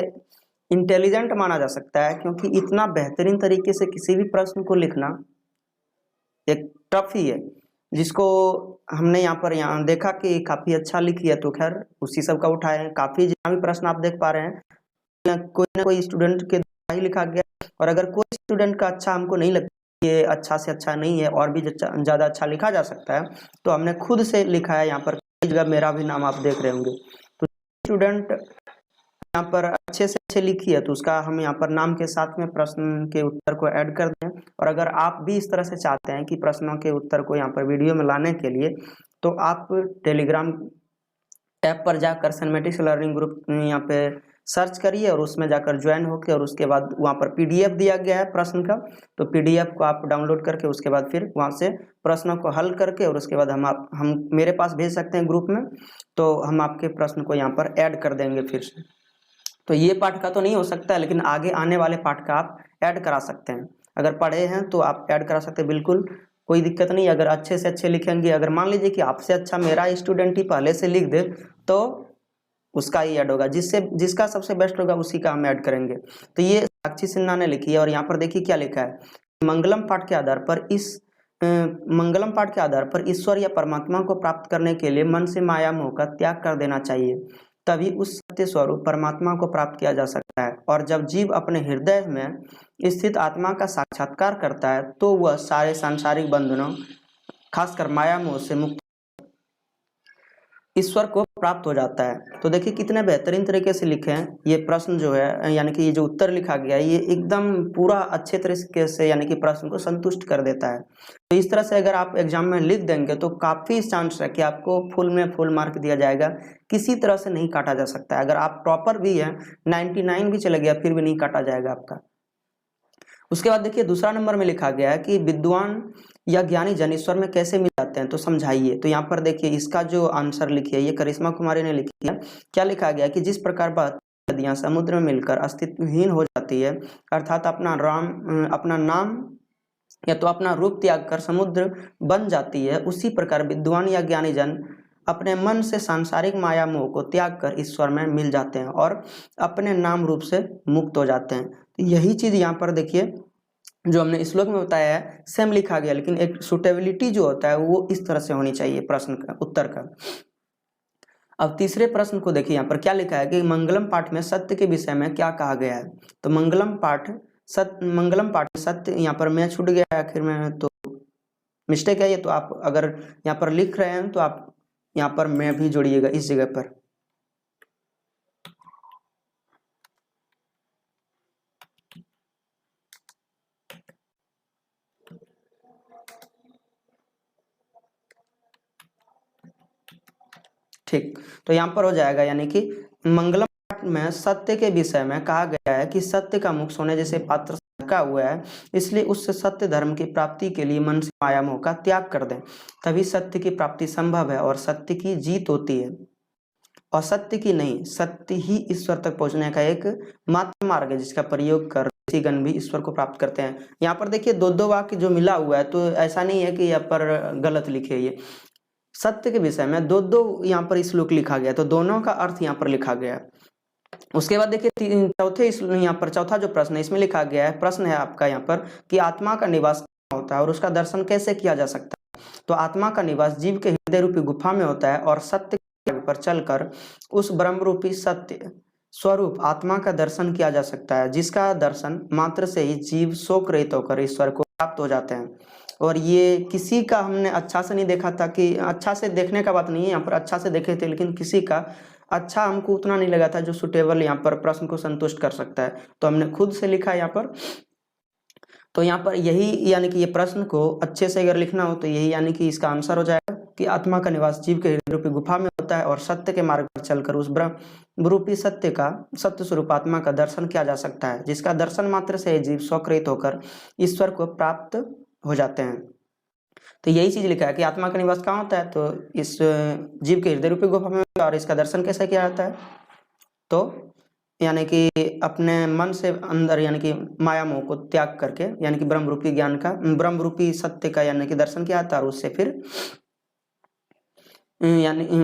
इंटेलिजेंट माना जा सकता है, क्योंकि इतना बेहतरीन तरीके से किसी भी प्रश्न को लिखना एक टफ ही है, जिसको हमने यहाँ देखा कि काफी अच्छा लिखी है। तो खैर उसी सब का उठाए हैं, काफी जितना भी प्रश्न आप देख पा रहे हैं कोई ना कोई स्टूडेंट के द्वारा ही लिखा गया। और अगर कोई स्टूडेंट का अच्छा हमको नहीं लगता, ये अच्छा से अच्छा नहीं है और भी ज्यादा अच्छा लिखा जा सकता है, तो हमने खुद से लिखा है। यहाँ पर कई जगह मेरा भी नाम आप देख रहे होंगे। तो स्टूडेंट यहाँ पर अच्छे से अच्छे लिखी है तो उसका हम यहाँ पर नाम के साथ में प्रश्न के उत्तर को ऐड कर दें। और अगर आप भी इस तरह से चाहते हैं कि प्रश्नों के उत्तर को यहाँ पर वीडियो में लाने के लिए, तो आप टेलीग्राम ऐप पर जाकर सिनेमैटिक्स लर्निंग ग्रुप यहाँ पे सर्च करिए और उसमें जाकर ज्वाइन होकर और उसके बाद वहाँ पर पीडीएफ दिया गया है प्रश्न का, तो पीडीएफ को आप डाउनलोड करके उसके बाद फिर वहाँ से प्रश्नों को हल करके और उसके बाद हम मेरे पास भेज सकते हैं ग्रुप में, तो हम आपके प्रश्न को यहाँ पर ऐड कर देंगे फिर से। तो ये पाठ का तो नहीं हो सकता है, लेकिन आगे आने वाले पाठ का आप ऐड करा सकते हैं। अगर पढ़े हैं तो आप ऐड करा सकते हैं, बिल्कुल कोई दिक्कत नहीं। अगर अच्छे से अच्छे लिखेंगे, अगर मान लीजिए कि आपसे अच्छा मेरा स्टूडेंट ही पहले से लिख दे तो उसका ही ऐड होगा, जिसका सबसे बेस्ट होगा उसी का हम ऐड करेंगे। तो ये साक्षी सिन्हा ने लिखी है और यहाँ पर देखिए क्या लिखा है, मंगलम पाठ के आधार पर ईश्वर या परमात्मा को प्राप्त करने के लिए मन से माया मोह का त्याग कर देना चाहिए, तभी उस सत्य स्वरूप परमात्मा को प्राप्त किया जा सकता है। और जब जीव अपने हृदय में स्थित आत्मा का साक्षात्कार करता है तो वह सारे सांसारिक बंधनों खासकर माया मोह से मुक्त ईश्वर को प्राप्त हो जाता है। तो देखिए कितने बेहतरीन तरीके से लिखे हैं ये प्रश्न जो है, यानी कि ये जो उत्तर लिखा गया है ये एकदम पूरा अच्छे तरीके से यानी कि प्रश्न को संतुष्ट कर देता है। तो इस तरह से अगर आप एग्जाम में लिख देंगे तो काफ़ी चांस है कि आपको फुल में फुल मार्क दिया जाएगा, किसी तरह से नहीं काटा जा सकता है। अगर आप टॉपर भी हैं, 99 भी चले गया फिर भी नहीं काटा जाएगा आपका। उसके बाद देखिए दूसरा नंबर में लिखा गया है कि विद्वान या ज्ञानी जन ईश्वर में कैसे मिल जाते हैं, तो समझाइए। तो यहाँ पर देखिए इसका जो आंसर लिखी है ये करिश्मा कुमारी ने लिखी है। क्या लिखा गया कि जिस प्रकार नदियाँ समुद्र में मिलकर अस्तित्वहीन हो जाती है, अर्थात अपना नाम या तो अपना रूप त्याग कर समुद्र बन जाती है, उसी प्रकार विद्वान या ज्ञानी जन अपने मन से सांसारिक माया मोह को त्याग कर ईश्वर में मिल जाते हैं और अपने नाम रूप से मुक्त हो जाते हैं। तो यही चीज यहाँ पर देखिए जो हमने श्लोक में बताया है सेम लिखा गया, लेकिन एक सुटेबिलिटी जो होता है वो इस तरह से होनी चाहिए प्रश्न का उत्तर का। अब तीसरे प्रश्न को देखिए यहाँ पर क्या लिखा है कि मंगलम पाठ में सत्य के विषय में क्या कहा गया है। तो मंगलम पाठ सत्य यहाँ पर मैं छूट गया आखिर में, तो मिस्टेक है ये। तो आप अगर यहाँ पर लिख रहे हैं तो आप यहाँ पर मैं भी जोड़िएगा इस जगह पर। ठीक, तो यहाँ पर हो जाएगा, यानी कि मंगलम पाठ में सत्य के विषय में कहा गया है कि सत्य का मुख सोने जैसे पात्र से ढका हुआ है, इसलिए उससे सत्य धर्म की प्राप्ति के लिए मन से माया मोह का त्याग कर दें, तभी सत्य की प्राप्ति संभव है और सत्य की जीत होती है। और सत्य की नहीं, सत्य ही ईश्वर तक पहुंचने का एक मात्र मार्ग है जिसका प्रयोग कर ऋषिगण भी ईश्वर को प्राप्त करते हैं। यहाँ पर देखिए दो वाक्य जो मिला हुआ है, तो ऐसा नहीं है कि यहाँ पर गलत लिखे, ये सत्य के विषय में दो यहाँ पर श्लोक लिखा गया, तो दोनों का अर्थ यहाँ पर लिखा गया। उसके बाद देखिए चौथा जो प्रश्न है इसमें लिखा गया है, प्रश्न है आपका यहाँ पर कि आत्मा का निवास कहाँ होता है और उसका दर्शन कैसे किया जा सकता है। तो आत्मा का निवास जीव के हृदय रूपी गुफा में होता है और सत्य पर चलकर उस ब्रह्म रूपी सत्य स्वरूप आत्मा का दर्शन किया जा सकता है, जिसका दर्शन मात्र से ही जीव शोक रहित होकर ईश्वर को प्राप्त हो जाते हैं। और ये किसी का हमने अच्छा से नहीं देखा था, कि अच्छा से देखने का बात नहीं है, यहाँ पर अच्छा से देखे थे, लेकिन किसी का अच्छा हमको उतना नहीं लगा था जो सुटेबल यहाँ पर प्रश्न को संतुष्ट कर सकता है, तो हमने खुद से लिखा यहाँ पर। तो यहाँ पर यही यानी कि ये प्रश्न को अच्छे से अगर लिखना हो तो यही यानी कि इसका आंसर हो जाएगा कि आत्मा का निवास जीव के हृदय रूपी गुफा में होता है और सत्य के मार्ग पर चलकर उस ब्रह्म रूपी सत्य स्वरूप आत्मा का दर्शन किया जा सकता है, जिसका दर्शन मात्र से जीव स्वकृत होकर ईश्वर को प्राप्त हो जाते हैं। तो यही चीज लिखा है कि आत्मा का निवास कहाँ होता है, तो इस जीव के हृदय रूपी गुफा में, और इसका दर्शन कैसे किया जाता है, तो यानी कि अपने मन से अंदर यानी कि माया मोह को त्याग करके, यानी कि ब्रह्म रूपी ज्ञान का, ब्रह्म रूपी सत्य का यानी कि दर्शन किया जाता है, और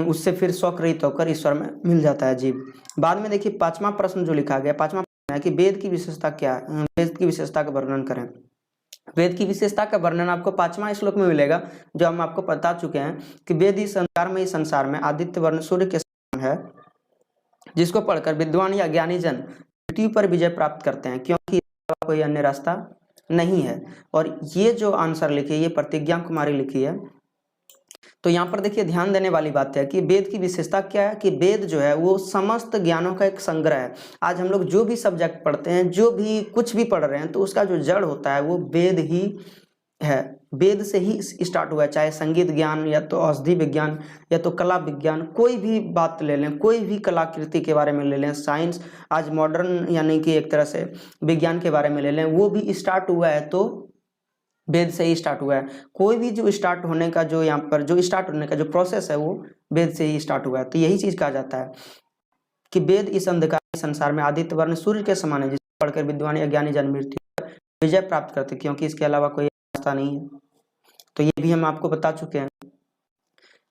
उससे फिर स्वकृत होकर ईश्वर में मिल जाता है जीव। बाद में देखिए पांचवा प्रश्न जो लिखा गया, पांचवा प्रश्न है कि वेद की विशेषता क्या है, वेद की विशेषता का वर्णन करें। वेद की विशेषता का वर्णन आपको 5वां श्लोक में मिलेगा, जो हम आपको बता चुके हैं कि वेद इस संसार में आदित्य वर्ण सूर्य के समान है, जिसको पढ़कर विद्वान या ज्ञानी जन मृत्यु पर विजय प्राप्त करते हैं, क्योंकि कोई अन्य रास्ता नहीं है। और ये जो आंसर लिखी है ये प्रतिज्ञा कुमारी लिखी है। तो यहाँ पर देखिए ध्यान देने वाली बात है कि वेद की विशेषता क्या है, कि वेद जो है वो समस्त ज्ञानों का एक संग्रह है। आज हम लोग जो भी सब्जेक्ट पढ़ते हैं, जो भी कुछ भी पढ़ रहे हैं, तो उसका जो जड़ होता है वो वेद ही है वेद से ही स्टार्ट हुआ है, चाहे संगीत ज्ञान या तो औषधि विज्ञान या तो कला विज्ञान, कोई भी बात ले लें, कोई भी कलाकृति के बारे में ले लें, साइंस आज मॉडर्न यानी कि एक तरह से विज्ञान के बारे में ले लें, वो भी स्टार्ट हुआ है तो वेद से ही स्टार्ट हुआ है। कोई भी जो स्टार्ट होने का जो यहाँ पर जो स्टार्ट होने का जो प्रोसेस है वो वेद से ही स्टार्ट हुआ है। तो यही चीज कहा जाता है कि वेद इस अंधकार संसार में आदित्य वर्ण सूर्य के समान है, जिसे पढ़कर विद्वान या ज्ञानी जन मृत्यु पर विजय प्राप्त करते, क्योंकि इसके अलावा कोई रास्ता नहीं है। तो ये भी हम आपको बता चुके हैं।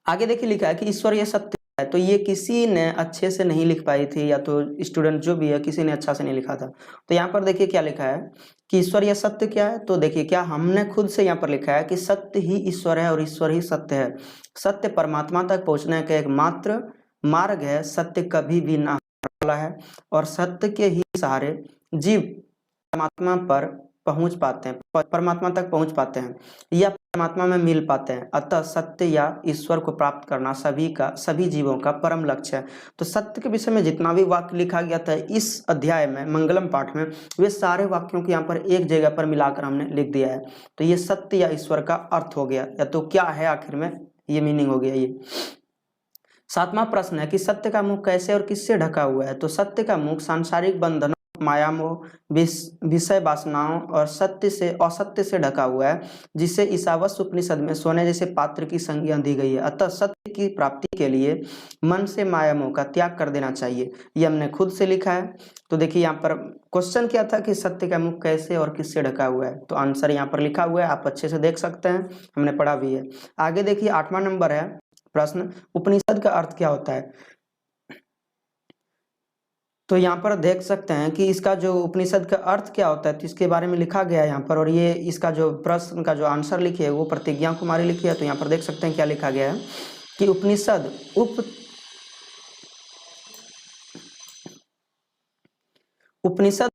आगे देखिए लिखा है कि ईश्वर ये सत्य है। तो ये किसी ने अच्छे से नहीं लिख पाई थी, या तो स्टूडेंट जो भी है किसी ने अच्छा से नहीं लिखा था। तो यहाँ पर देखिए क्या लिखा है कि ईश्वर यह सत्य क्या है। तो देखिए क्या हमने खुद से यहाँ पर लिखा है कि सत्य ही ईश्वर है और ईश्वर ही सत्य है। सत्य परमात्मा तक पहुंचने का एक मात्र मार्ग है, सत्य कभी भी ना वाला है, और सत्य के ही सहारे जीव परमात्मा पर पहुंच पाते हैं, परमात्मा तक पहुंच पाते हैं या परमात्मा में मिल पाते हैं। अतः सत्य या ईश्वर को प्राप्त करना सभी जीवों का परम लक्ष्य है। तो सत्य के विषय में जितना भी वाक्य लिखा गया था इस अध्याय में, मंगलम पाठ में, वे सारे वाक्यों को यहाँ पर एक जगह पर मिलाकर हमने लिख दिया है। तो ये सत्य या ईश्वर का अर्थ हो गया, या तो क्या है आखिर में, ये मीनिंग हो गया। ये 7वां प्रश्न है कि सत्य का मुख कैसे और किससे ढका हुआ है। तो सत्य का मुख सांसारिक बंधनों, माया मोह, विषय वासनाओं और असत्य से ढका हुआ है, जिसे ईशावास्य उपनिषद में सोने जैसे पात्र की संज्ञा दी गई है। अतः सत्य की प्राप्ति के लिए मन से माया मोह का त्याग कर देना चाहिए। ये हमने खुद से लिखा है। तो देखिए यहाँ पर क्वेश्चन क्या था कि सत्य का मुख कैसे और किससे ढका हुआ है, तो आंसर यहाँ पर लिखा हुआ है, आप अच्छे से देख सकते हैं, हमने पढ़ा भी है। आगे देखिए 8वां नंबर है प्रश्न, उपनिषद का अर्थ क्या होता है। तो यहाँ पर देख सकते हैं कि इसका जो उपनिषद का अर्थ क्या होता है, तो इसके बारे में लिखा गया है यहाँ पर। और ये इसका जो प्रश्न का जो आंसर लिखी है वो प्रतिज्ञा कुमारी लिखी है। तो यहाँ पर देख सकते हैं क्या लिखा गया है कि उपनिषद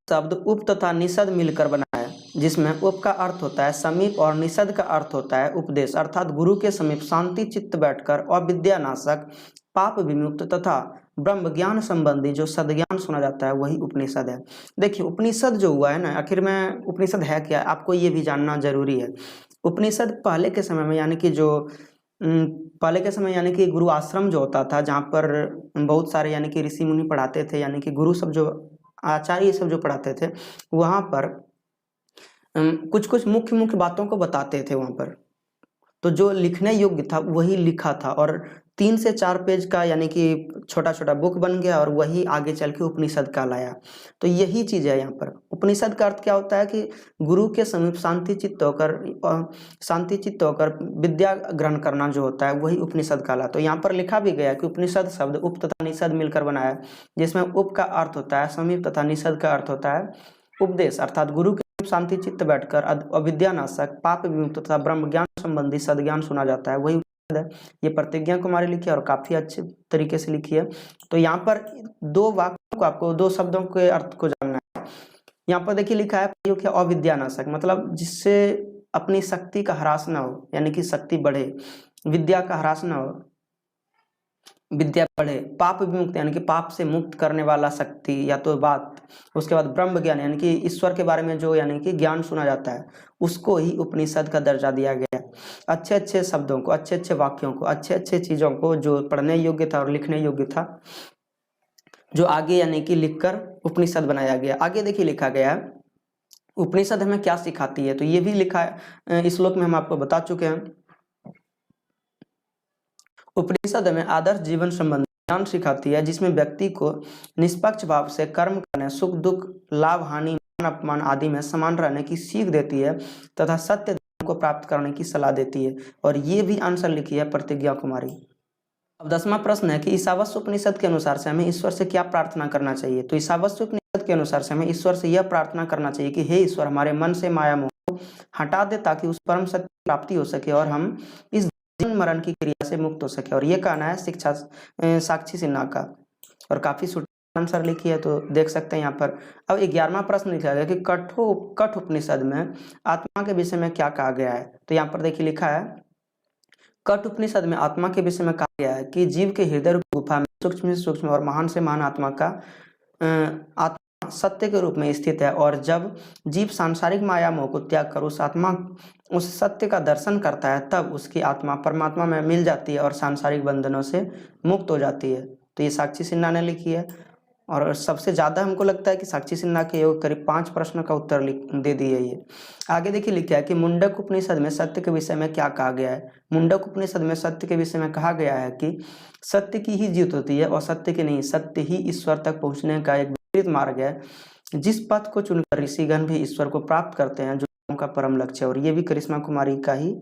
शब्द उप तथा निषद मिलकर बना है, जिसमें उप का अर्थ होता है समीप और निषद का अर्थ होता है उपदेश, अर्थात गुरु के समीप शांति चित्त बैठकर अविद्या नाशक, पाप विमुक्त तथा ब्रह्म ज्ञान संबंधी जो सदज्ञान सुना जाता है वही उपनिषद है। देखिए उपनिषद जो हुआ है ना, आखिर में उपनिषद है क्या, आपको ये भी जानना जरूरी है। उपनिषद पहले के समय में यानी कि गुरु आश्रम जो होता था, जहाँ पर बहुत सारे यानी कि ऋषि मुनि पढ़ाते थे, यानी कि गुरु सब जो आचार्य सब जो पढ़ाते थे, वहाँ पर कुछ कुछ मुख्य मुख्य बातों को बताते थे वहाँ पर। तो जो लिखने योग्य था वही लिखा था, और 3 से 4 पेज का यानी कि छोटा छोटा बुक बन गया, और वही आगे चल के उपनिषद कहलाया। तो यही चीज है यहाँ पर। उपनिषद का अर्थ क्या होता है कि गुरु के समीप शांति चित्त होकर विद्या ग्रहण करना जो होता है वही उपनिषद कहला। तो यहाँ पर लिखा भी गया कि उपनिषद शब्द उप तथा निषद मिलकर बना है, जिसमें उप का अर्थ होता है समीप तथा निषद का अर्थ होता है उपदेश, अर्थात गुरु के शांति चित्त बैठकर अविद्या नाशक, पाप विमुक्त तथा ब्रह्म ज्ञान संबंधी सदज्ञान सुना जाता है, वही है। ये प्रतिज्ञा कुमारी लिखी है और काफी अच्छे तरीके से लिखी है। तो यहाँ पर 2 वाक्यों को, आपको 2 शब्दों के अर्थ को जानना है। यहाँ पर देखिए लिखा है कि अविद्या नाशक, मतलब जिससे अपनी शक्ति का ह्रास ना हो, यानी कि शक्ति बढ़े, विद्या का ह्रास ना हो, विद्या बढ़े, पाप विमुक्त यानी कि पाप से मुक्त करने वाला शक्ति या तो बात, उसके बाद ब्रह्म ज्ञान यानी कि ईश्वर के बारे में जो यानी कि ज्ञान सुना जाता है, उसको ही उपनिषद का दर्जा दिया गया है। अच्छे अच्छे शब्दों को, अच्छे अच्छे वाक्यों को, अच्छे अच्छे चीजों को जो पढ़ने योग्य था और लिखने योग्य था, जो आगे यानी कि लिखकर उपनिषद बनाया गया। आगे देखिए लिखा गया है उपनिषद हमें क्या सिखाती है। तो ये भी लिखा है, इस श्लोक में हम आपको बता चुके हैं। उपनिषद में आदर्श जीवन संबंधी ज्ञान सिखाती है, जिसमें व्यक्ति को निष्पक्ष भाव से कर्म करने, सुख दुख, लाभ हानि, मान अपमान आदि में समान रहने की सीख देती है तथा सत्य धर्म को प्राप्त करने की सलाह देती है। और ये भी आंसर लिखी है प्रतिज्ञा कुमारी। अब 10वां प्रश्न है कि ईशावास्य उपनिषद के अनुसार से हमें ईश्वर से क्या प्रार्थना करना चाहिए। तो ईशावास्य उपनिषद के अनुसार से हमें ईश्वर से यह प्रार्थना करना चाहिए कि हे ईश्वर, हमारे मन से माया मोह को हटा दे, ताकि उस परम सत्य की प्राप्ति हो सके और हम इस जीवन मरण की क्रिया से मुक्त हो सके। और ये कहना है साक्षी सिन्हा का, और काफी आंसर लिखी है, तो देख सकते हैं यहाँ पर। अब 11वां प्रश्न लिखा गया कि कठ उपनिषद में आत्मा के विषय में क्या कहा गया है। तो यहाँ पर देखिए लिखा है, कठ उपनिषद में आत्मा के विषय में कहा गया है कि जीव के हृदय रूप गुफा में सूक्ष्म से सूक्ष्म और महान से महान आत्मा सत्य के रूप में स्थित है और जब जीव सांसारिक मायामोह को त्याग कर उस सत्य का दर्शन करता है तब उसकी आत्मा परमात्मा में मिल जाती है और सांसारिक बंधनों से मुक्त हो जाती है। तो ये साक्षी सिन्हा ने लिखी है और सबसे ज़्यादा हमको लगता है कि साक्षी सिन्हा के योग करीब 5 प्रश्न का उत्तर दे दिए ये। आगे देखिए लिखा है कि मुंडक उपनिषद में सत्य के विषय में क्या कहा गया है। मुंडक उपनिषद में सत्य के विषय में कहा गया है कि सत्य की ही जीत होती है और सत्य की नहीं, सत्य ही ईश्वर तक पहुँचने का एक विपरीत मार्ग है। जिस पथ को चुनकर ऋषिगण भी ईश्वर को प्राप्त करते हैं जो उनका परम लक्ष्य है। और ये भी करिश्मा कुमारी का ही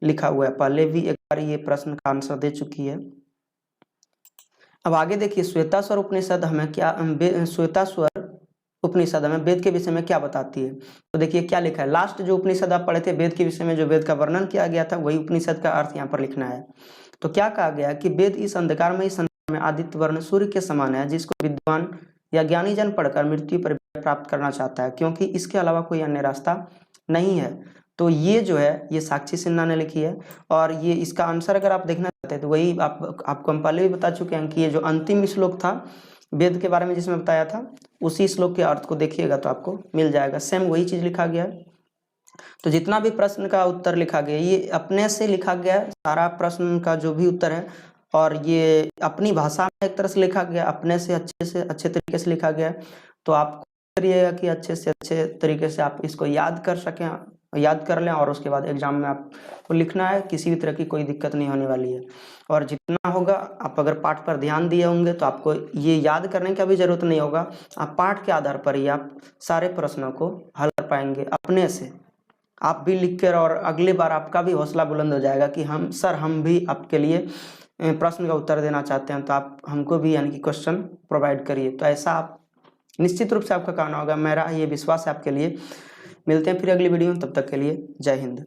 लिखा हुआ है, पहले भी एक बार ये प्रश्न का आंसर दे चुकी है। अब आगे देखिए श्वेताश्वर उपनिषद हमें वेद के विषय में क्या बताती है। तो देखिए क्या लिखा है, लास्ट जो उपनिषद आप पढ़े थे वेद के विषय में, जो वेद का वर्णन किया गया था वही उपनिषद का अर्थ यहाँ पर लिखना है। तो क्या कहा गया कि वेद इस अंधकारमयी संसार में आदित्य वर्ण सूर्य के समान है, जिसको विद्वान या ज्ञानी जन पढ़कर मृत्यु पर प्राप्त करना चाहता है, क्योंकि इसके अलावा कोई अन्य रास्ता नहीं है। तो ये जो है ये साक्षी सिन्हा ने लिखी है और ये इसका आंसर अगर आप देखना चाहते हैं तो वही आपको हम पहले भी बता चुके हैं कि ये जो अंतिम श्लोक था वेद के बारे में जिसमें बताया था, उसी श्लोक के अर्थ को देखिएगा तो आपको मिल जाएगा। सेम वही चीज लिखा गया है। तो जितना भी प्रश्न का उत्तर लिखा गया ये अपने से लिखा गया है, सारा प्रश्न का जो भी उत्तर है, और ये अपनी भाषा में एक तरह से लिखा गया, अपने से अच्छे तरीके से लिखा गया है। तो आप करिएगा कि अच्छे से अच्छे तरीके से आप इसको याद कर लें और उसके बाद एग्जाम में आपको लिखना है, किसी भी तरह की कोई दिक्कत नहीं होने वाली है। और जितना होगा आप अगर पाठ पर ध्यान दिए होंगे तो आपको ये याद करने की भी जरूरत नहीं होगा, आप पाठ के आधार पर ही आप सारे प्रश्नों को हल कर पाएंगे अपने से। आप भी लिख कर और अगली बार आपका भी हौसला बुलंद हो जाएगा कि हम भी आपके लिए प्रश्न का उत्तर देना चाहते हैं, तो आप हमको भी यानी कि क्वेश्चन प्रोवाइड करिए। तो ऐसा आप निश्चित रूप से आपका कहना होगा, मेरा ये विश्वास है आपके लिए। मिलते हैं फिर अगली वीडियो में, तब तक के लिए जय हिंद।